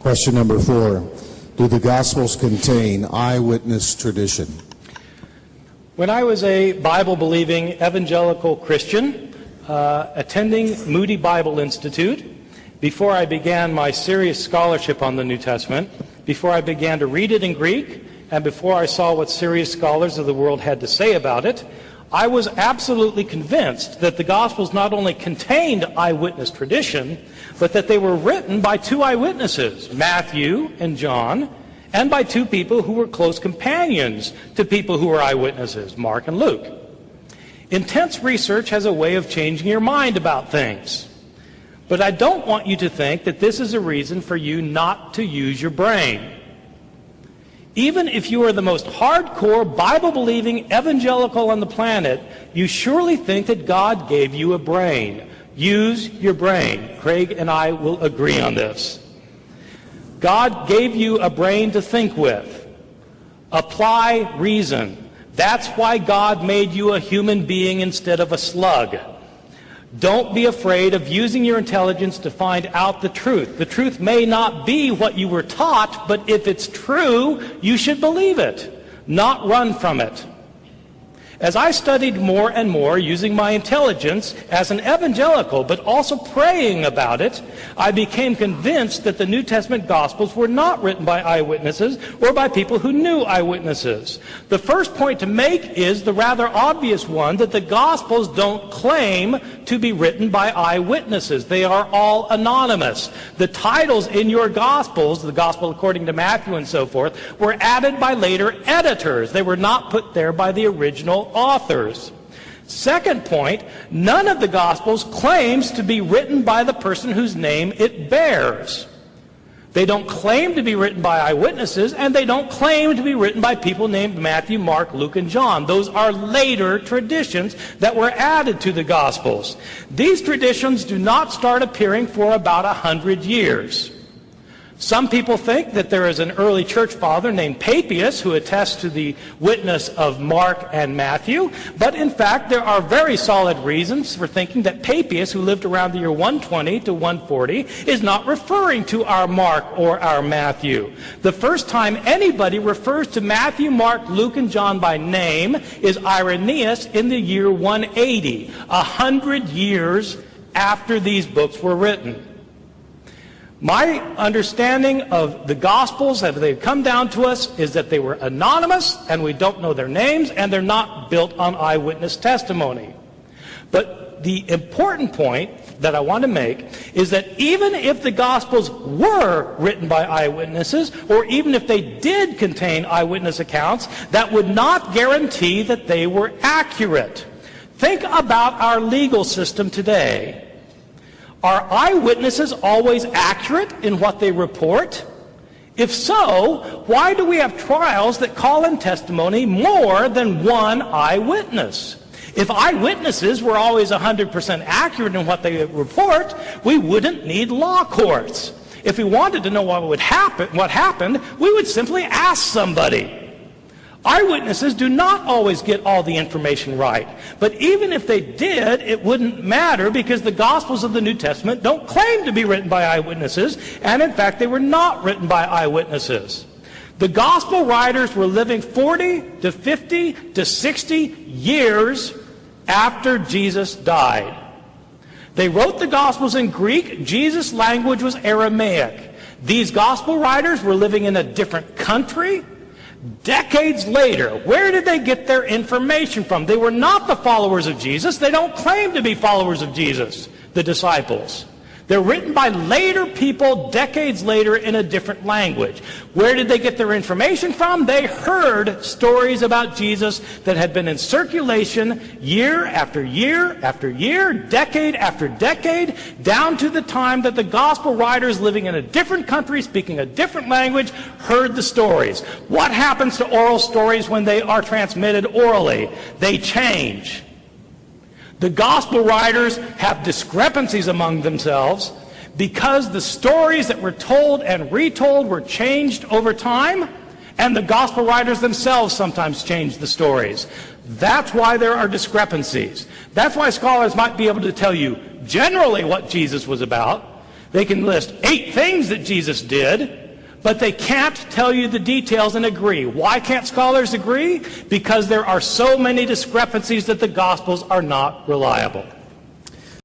Question number 4. Do the Gospels contain eyewitness tradition? When I was a Bible-believing evangelical Christian, attending Moody Bible Institute, before I began my serious scholarship on the New Testament, before I began to read it in Greek, and before I saw what serious scholars of the world had to say about it, I was absolutely convinced that the Gospels not only contained eyewitness tradition, but that they were written by two eyewitnesses, Matthew and John, and by two people who were close companions to people who were eyewitnesses, Mark and Luke. Intense research has a way of changing your mind about things. But I don't want you to think that this is a reason for you not to use your brain. Even if you are the most hardcore, Bible-believing evangelical on the planet, you surely think that God gave you a brain. Use your brain. Craig and I will agree on this. God gave you a brain to think with. Apply reason. That's why God made you a human being instead of a slug. Don't be afraid of using your intelligence to find out the truth. The truth may not be what you were taught, but if it's true, you should believe it, not run from it. As I studied more and more using my intelligence as an evangelical, but also praying about it, I became convinced that the New Testament Gospels were not written by eyewitnesses or by people who knew eyewitnesses. The first point to make is the rather obvious one that the Gospels don't claim to be written by eyewitnesses. They are all anonymous. The titles in your Gospels, the Gospel according to Matthew and so forth, were added by later editors. They were not put there by the original authors. Second point, none of the Gospels claims to be written by the person whose name it bears. They don't claim to be written by eyewitnesses, and they don't claim to be written by people named Matthew, Mark, Luke, and John. Those are later traditions that were added to the Gospels. These traditions do not start appearing for about 100 years. Some people think that there is an early church father named Papias who attests to the witness of Mark and Matthew, but in fact there are very solid reasons for thinking that Papias, who lived around the year 120 to 140, is not referring to our Mark or our Matthew. The first time anybody refers to Matthew, Mark, Luke, and John by name is Irenaeus in the year 180, 100 years after these books were written. My understanding of the Gospels, as they've come down to us, is that they were anonymous, and we don't know their names, and they're not built on eyewitness testimony. But the important point that I want to make is that even if the Gospels were written by eyewitnesses, or even if they did contain eyewitness accounts, that would not guarantee that they were accurate. Think about our legal system today. Are eyewitnesses always accurate in what they report? If so, why do we have trials that call in testimony more than one eyewitness? If eyewitnesses were always 100% accurate in what they report, we wouldn't need law courts. If we wanted to know what happened, we would simply ask somebody. Eyewitnesses do not always get all the information right. But even if they did, it wouldn't matter because the Gospels of the New Testament don't claim to be written by eyewitnesses, and in fact they were not written by eyewitnesses. The Gospel writers were living 40 to 50 to 60 years after Jesus died. They wrote the Gospels in Greek. Jesus' language was Aramaic. These Gospel writers were living in a different country. Decades later, where did they get their information from? They were not the followers of Jesus. They don't claim to be followers of Jesus, the disciples. They're written by later people, decades later, in a different language. Where did they get their information from? They heard stories about Jesus that had been in circulation year after year after year, decade after decade, down to the time that the gospel writers living in a different country, speaking a different language, heard the stories. What happens to oral stories when they are transmitted orally? They change. The gospel writers have discrepancies among themselves because the stories that were told and retold were changed over time, and the gospel writers themselves sometimes changed the stories. That's why there are discrepancies. That's why scholars might be able to tell you generally what Jesus was about. They can list 8 things that Jesus did, but they can't tell you the details and agree. Why can't scholars agree? Because there are so many discrepancies that the Gospels are not reliable.